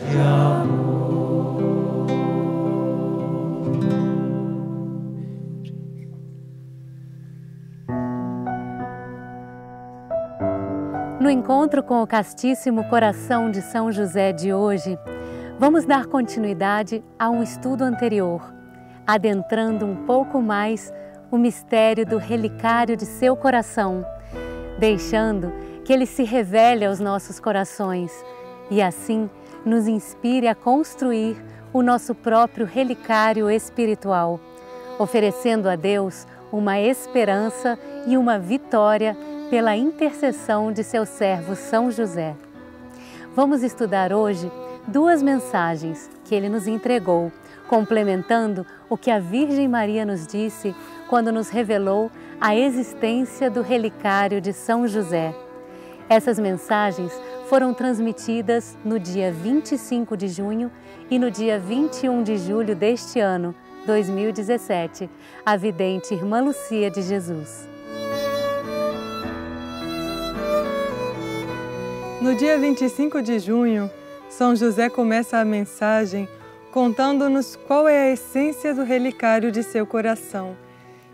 de amor. No encontro com o Castíssimo Coração de São José de hoje, vamos dar continuidade a um estudo anterior, adentrando um pouco mais o mistério do relicário de seu coração, deixando que ele se revele aos nossos corações e assim nos inspire a construir o nosso próprio relicário espiritual, oferecendo a Deus uma esperança e uma vitória pela intercessão de seu servo São José. Vamos estudar hoje duas mensagens que ele nos entregou, complementando o que a Virgem Maria nos disse quando nos revelou a existência do relicário de São José. Essas mensagens foram transmitidas no dia 25 de junho e no dia 21 de julho deste ano, 2017, à vidente Irmã Lucia de Jesus. No dia 25 de junho, São José começa a mensagem contando-nos qual é a essência do relicário de seu coração,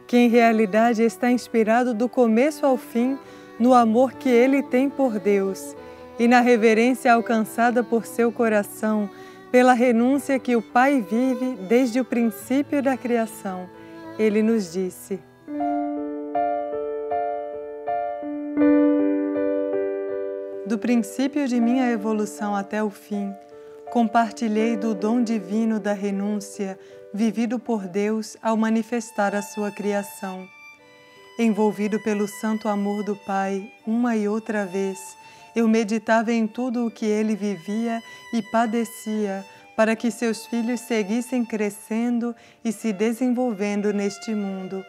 que em realidade está inspirado do começo ao fim no amor que ele tem por Deus e na reverência alcançada por seu coração pela renúncia que o Pai vive desde o princípio da criação. Ele nos disse: do princípio de minha evolução até o fim, compartilhei do dom divino da renúncia vivido por Deus ao manifestar a sua criação. Envolvido pelo santo amor do Pai, uma e outra vez, eu meditava em tudo o que ele vivia e padecia para que seus filhos seguissem crescendo e se desenvolvendo neste mundo.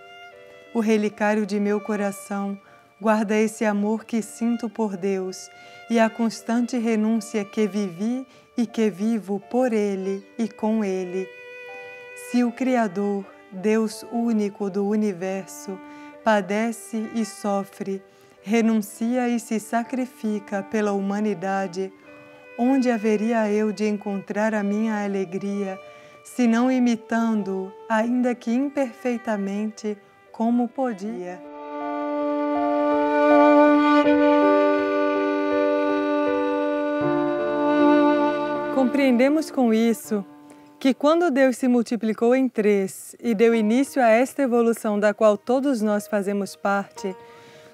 O relicário de meu coração guarda esse amor que sinto por Deus e a constante renúncia que vivi e que vivo por Ele e com Ele. Se o Criador, Deus único do universo, padece e sofre, renuncia e se sacrifica pela humanidade, onde haveria eu de encontrar a minha alegria, se não imitando-o, ainda que imperfeitamente, como podia? Compreendemos com isso que quando Deus se multiplicou em três e deu início a esta evolução da qual todos nós fazemos parte,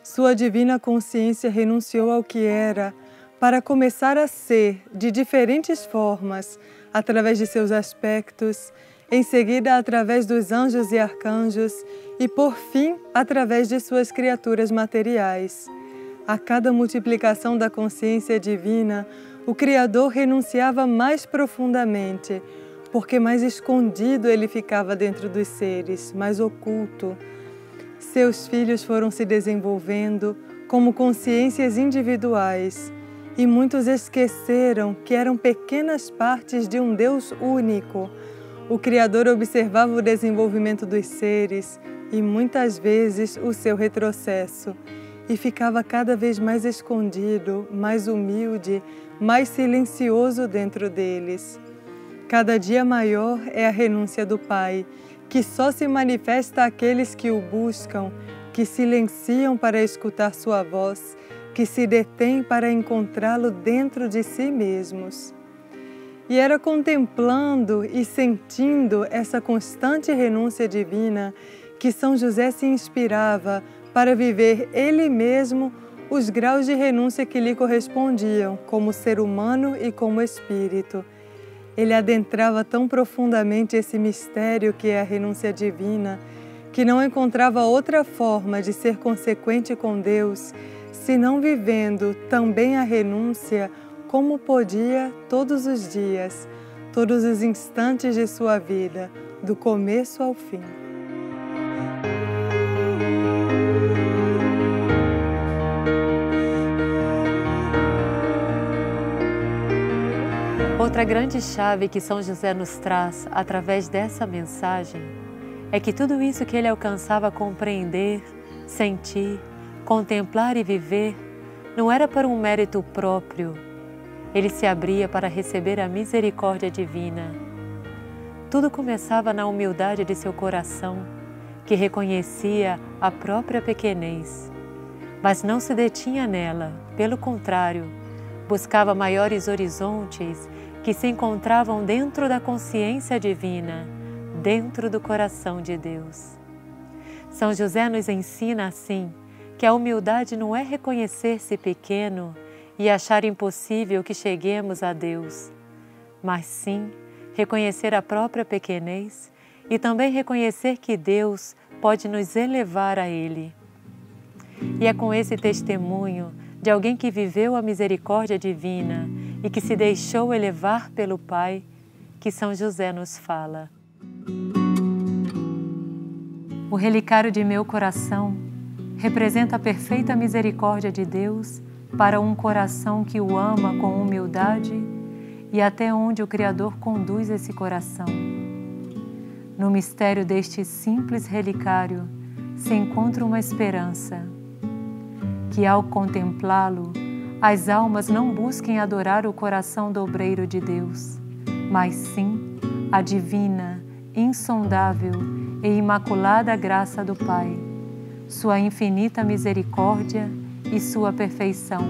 sua divina consciência renunciou ao que era para começar a ser de diferentes formas, através de seus aspectos, em seguida através dos anjos e arcanjos e, por fim, através de suas criaturas materiais. A cada multiplicação da consciência divina, o Criador renunciava mais profundamente, porque mais escondido ele ficava dentro dos seres, mais oculto. Seus filhos foram se desenvolvendo como consciências individuais, e muitos esqueceram que eram pequenas partes de um Deus único. O Criador observava o desenvolvimento dos seres e muitas vezes o seu retrocesso, e ficava cada vez mais escondido, mais humilde, mais silencioso dentro deles. Cada dia maior é a renúncia do Pai, que só se manifesta àqueles que o buscam, que silenciam para escutar sua voz, que se detêm para encontrá-lo dentro de si mesmos. E era contemplando e sentindo essa constante renúncia divina que São José se inspirava para viver ele mesmo os graus de renúncia que lhe correspondiam como ser humano e como espírito. Ele adentrava tão profundamente esse mistério que é a renúncia divina, que não encontrava outra forma de ser consequente com Deus, senão vivendo também a renúncia como podia todos os dias, todos os instantes de sua vida, do começo ao fim. Outra grande chave que São José nos traz através dessa mensagem é que tudo isso que ele alcançava a compreender, sentir, contemplar e viver não era por um mérito próprio, ele se abria para receber a misericórdia divina. Tudo começava na humildade de seu coração, que reconhecia a própria pequenez, mas não se detinha nela, pelo contrário, buscava maiores horizontes que se encontravam dentro da consciência divina, dentro do coração de Deus. São José nos ensina assim que a humildade não é reconhecer-se pequeno e achar impossível que cheguemos a Deus, mas sim reconhecer a própria pequenez e também reconhecer que Deus pode nos elevar a Ele. E é com esse testemunho de alguém que viveu a misericórdia divina e que se deixou elevar pelo Pai que São José nos fala. O relicário de meu coração representa a perfeita misericórdia de Deus para um coração que o ama com humildade e até onde o Criador conduz esse coração. No mistério deste simples relicário se encontra uma esperança, que ao contemplá-lo, as almas não busquem adorar o coração dobreiro de Deus, mas sim a divina, insondável e imaculada graça do Pai, sua infinita misericórdia e sua perfeição,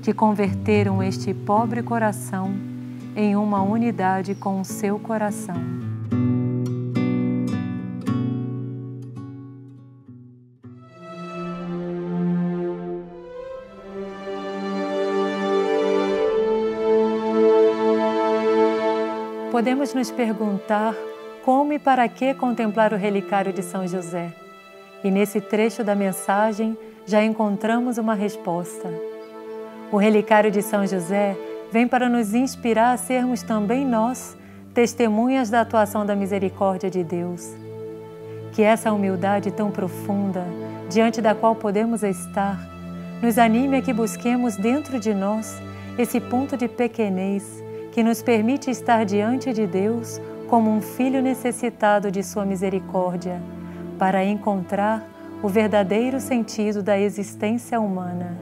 que converteram este pobre coração em uma unidade com o seu coração. Podemos nos perguntar como e para que contemplar o relicário de São José. E nesse trecho da mensagem já encontramos uma resposta. O relicário de São José vem para nos inspirar a sermos também nós testemunhas da atuação da misericórdia de Deus. Que essa humildade tão profunda, diante da qual podemos estar, nos anime a que busquemos dentro de nós esse ponto de pequenez que nos permite estar diante de Deus como um filho necessitado de sua misericórdia, para encontrar o verdadeiro sentido da existência humana.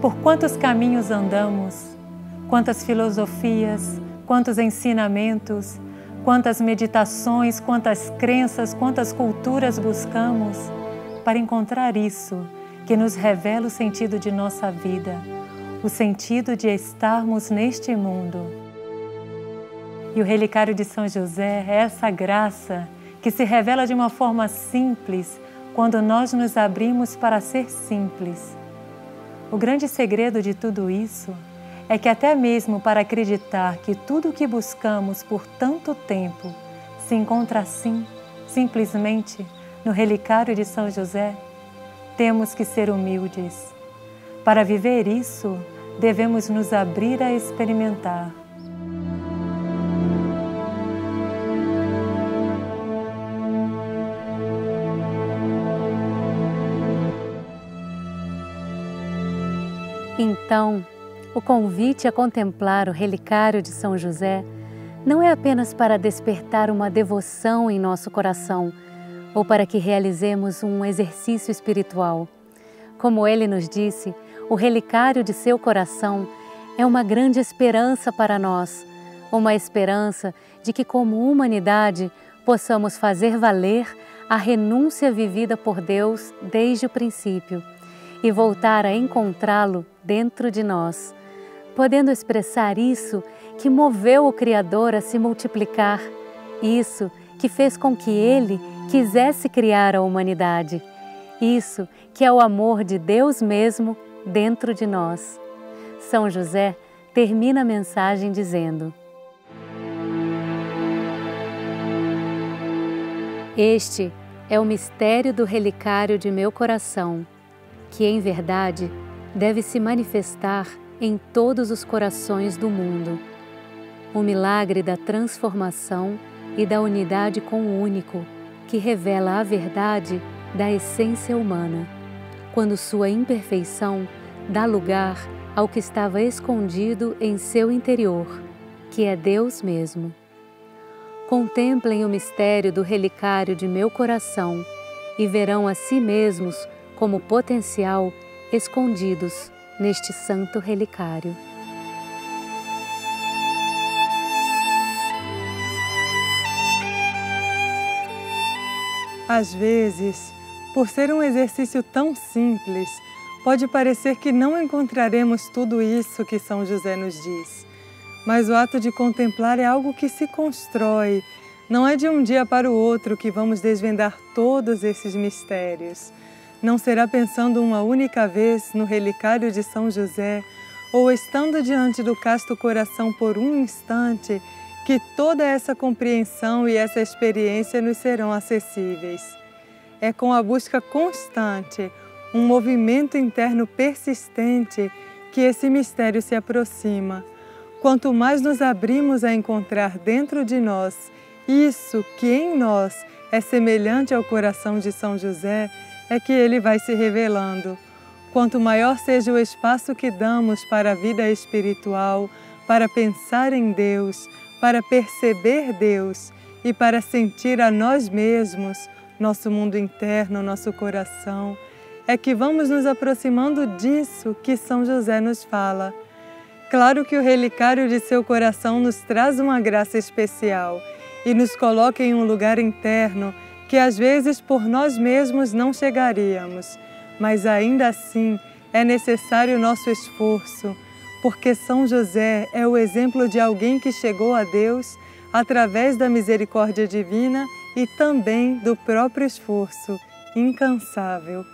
Por quantos caminhos andamos, quantas filosofias, quantos ensinamentos, quantas meditações, quantas crenças, quantas culturas buscamos para encontrar isso que nos revela o sentido de nossa vida, o sentido de estarmos neste mundo. E o relicário de São José é essa graça que se revela de uma forma simples quando nós nos abrimos para ser simples. O grande segredo de tudo isso é que até mesmo para acreditar que tudo o que buscamos por tanto tempo se encontra assim, simplesmente, no relicário de São José, temos que ser humildes. Para viver isso, devemos nos abrir a experimentar. Então, o convite a contemplar o relicário de São José não é apenas para despertar uma devoção em nosso coração ou para que realizemos um exercício espiritual. Como ele nos disse, o relicário de seu coração é uma grande esperança para nós, uma esperança de que, como humanidade, possamos fazer valer a renúncia vivida por Deus desde o princípio e voltar a encontrá-lo dentro de nós, podendo expressar isso que moveu o Criador a se multiplicar, isso que fez com que Ele quisesse criar a humanidade, isso que é o amor de Deus mesmo dentro de nós. São José termina a mensagem dizendo: Este é o mistério do relicário de meu coração, que em verdade deve se manifestar em todos os corações do mundo. O milagre da transformação e da unidade com o único, que revela a verdade da essência humana, quando sua imperfeição dá lugar ao que estava escondido em seu interior, que é Deus mesmo. Contemplem o mistério do relicário de meu coração e verão a si mesmos como potencial escondidos neste santo relicário. Às vezes, por ser um exercício tão simples, pode parecer que não encontraremos tudo isso que São José nos diz. Mas o ato de contemplar é algo que se constrói. Não é de um dia para o outro que vamos desvendar todos esses mistérios. Não será pensando uma única vez no relicário de São José ou estando diante do casto coração por um instante que toda essa compreensão e essa experiência nos serão acessíveis. É com a busca constante, um movimento interno persistente, que esse mistério se aproxima. Quanto mais nos abrimos a encontrar dentro de nós isso que em nós é semelhante ao coração de São José, é que ele vai se revelando. Quanto maior seja o espaço que damos para a vida espiritual, para pensar em Deus, para perceber Deus e para sentir a nós mesmos, nosso mundo interno, nosso coração, é que vamos nos aproximando disso que São José nos fala. Claro que o relicário de seu coração nos traz uma graça especial e nos coloca em um lugar interno que às vezes por nós mesmos não chegaríamos, mas ainda assim é necessário o nosso esforço, porque São José é o exemplo de alguém que chegou a Deus através da misericórdia divina e também do próprio esforço incansável.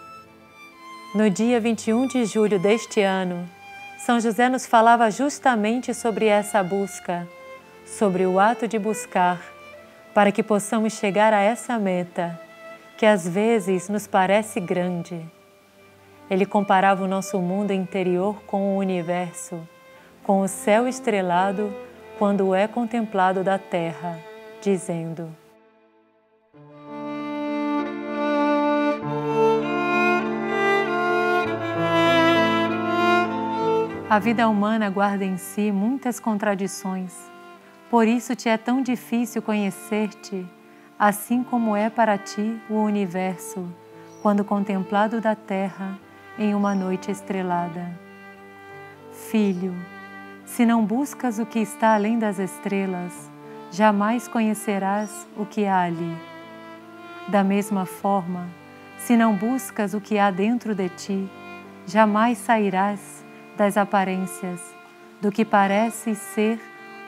No dia 21 de julho deste ano, São José nos falava justamente sobre essa busca, sobre o ato de buscar, para que possamos chegar a essa meta, que às vezes nos parece grande. Ele comparava o nosso mundo interior com o universo, com o céu estrelado quando é contemplado da terra, dizendo: a vida humana guarda em si muitas contradições, por isso te é tão difícil conhecer-te, assim como é para ti o universo, quando contemplado da terra em uma noite estrelada. Filho, se não buscas o que está além das estrelas, jamais conhecerás o que há ali. Da mesma forma, se não buscas o que há dentro de ti, jamais sairás das aparências, do que parece ser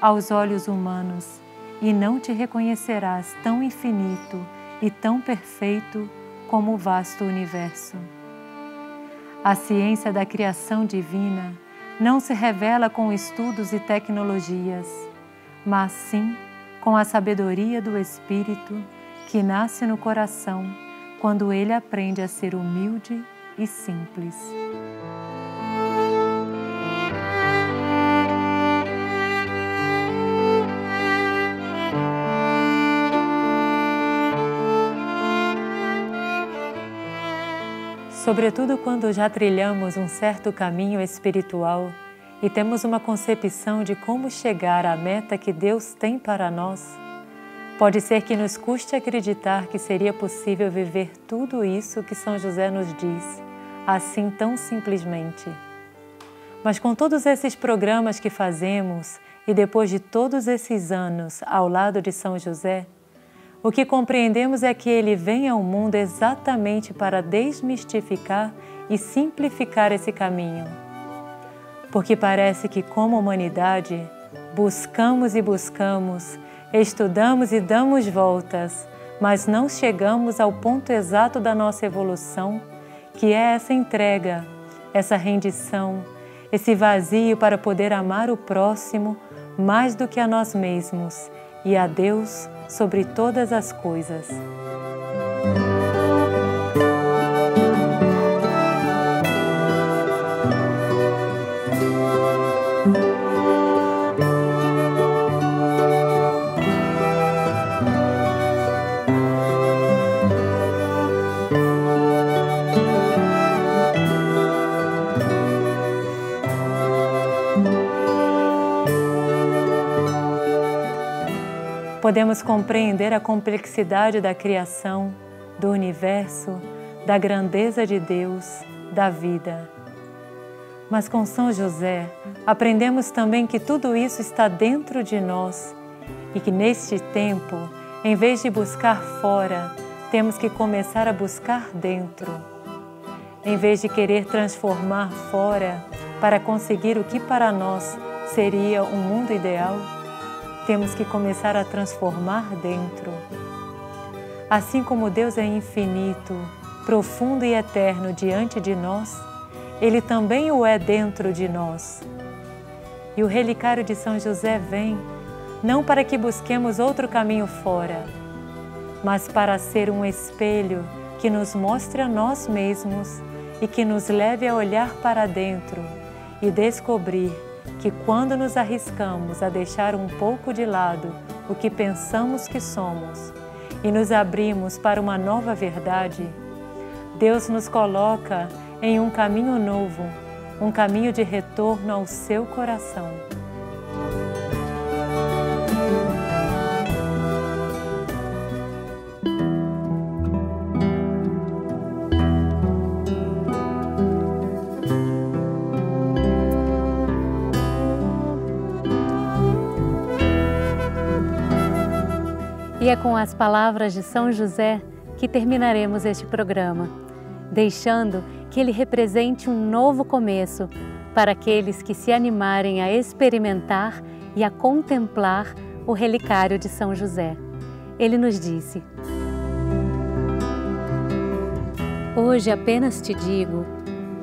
aos olhos humanos, e não te reconhecerás tão infinito e tão perfeito como o vasto universo. A ciência da criação divina não se revela com estudos e tecnologias, mas sim com a sabedoria do Espírito que nasce no coração quando ele aprende a ser humilde e simples. Sobretudo quando já trilhamos um certo caminho espiritual e temos uma concepção de como chegar à meta que Deus tem para nós, pode ser que nos custe acreditar que seria possível viver tudo isso que São José nos diz, assim tão simplesmente. Mas com todos esses programas que fazemos e depois de todos esses anos ao lado de São José, o que compreendemos é que ele vem ao mundo exatamente para desmistificar e simplificar esse caminho. Porque parece que, como humanidade, buscamos e buscamos, estudamos e damos voltas, mas não chegamos ao ponto exato da nossa evolução, que é essa entrega, essa rendição, esse vazio para poder amar o próximo mais do que a nós mesmos e a Deus sobre todas as coisas. Podemos compreender a complexidade da criação, do universo, da grandeza de Deus, da vida. Mas com São José, aprendemos também que tudo isso está dentro de nós e que neste tempo, em vez de buscar fora, temos que começar a buscar dentro. Em vez de querer transformar fora para conseguir o que para nós seria um mundo ideal, temos que começar a transformar dentro. Assim como Deus é infinito, profundo e eterno diante de nós, Ele também o é dentro de nós. E o relicário de São José vem, não para que busquemos outro caminho fora, mas para ser um espelho que nos mostre a nós mesmos e que nos leve a olhar para dentro e descobrir que quando nos arriscamos a deixar um pouco de lado o que pensamos que somos e nos abrimos para uma nova verdade, Deus nos coloca em um caminho novo, um caminho de retorno ao seu coração. E é com as palavras de São José que terminaremos este programa, deixando que ele represente um novo começo para aqueles que se animarem a experimentar e a contemplar o relicário de São José. Ele nos disse: hoje apenas te digo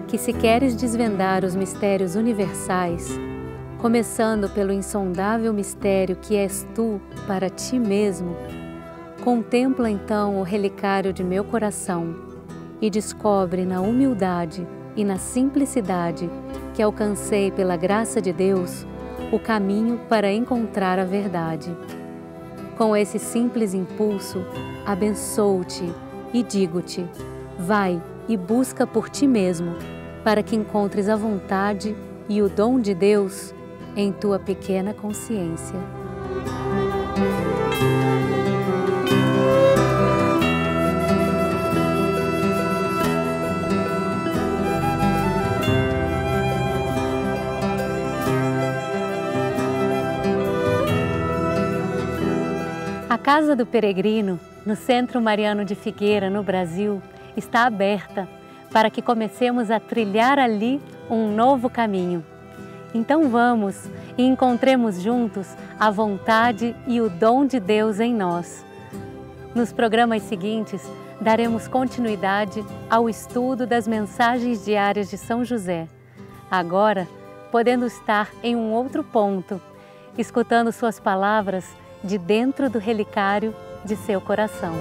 que se queres desvendar os mistérios universais, começando pelo insondável mistério que és tu para ti mesmo, contempla então o relicário de meu coração e descobre na humildade e na simplicidade que alcancei pela graça de Deus o caminho para encontrar a verdade. Com esse simples impulso, abençoo-te e digo-te: vai e busca por ti mesmo, para que encontres a vontade e o dom de Deus em tua pequena consciência. A Casa do Peregrino, no Centro Mariano de Figueira, no Brasil, está aberta para que comecemos a trilhar ali um novo caminho. Então vamos e encontremos juntos a vontade e o dom de Deus em nós. Nos programas seguintes, daremos continuidade ao estudo das mensagens diárias de São José. Agora, podendo estar em um outro ponto, escutando suas palavras de dentro do relicário de seu coração.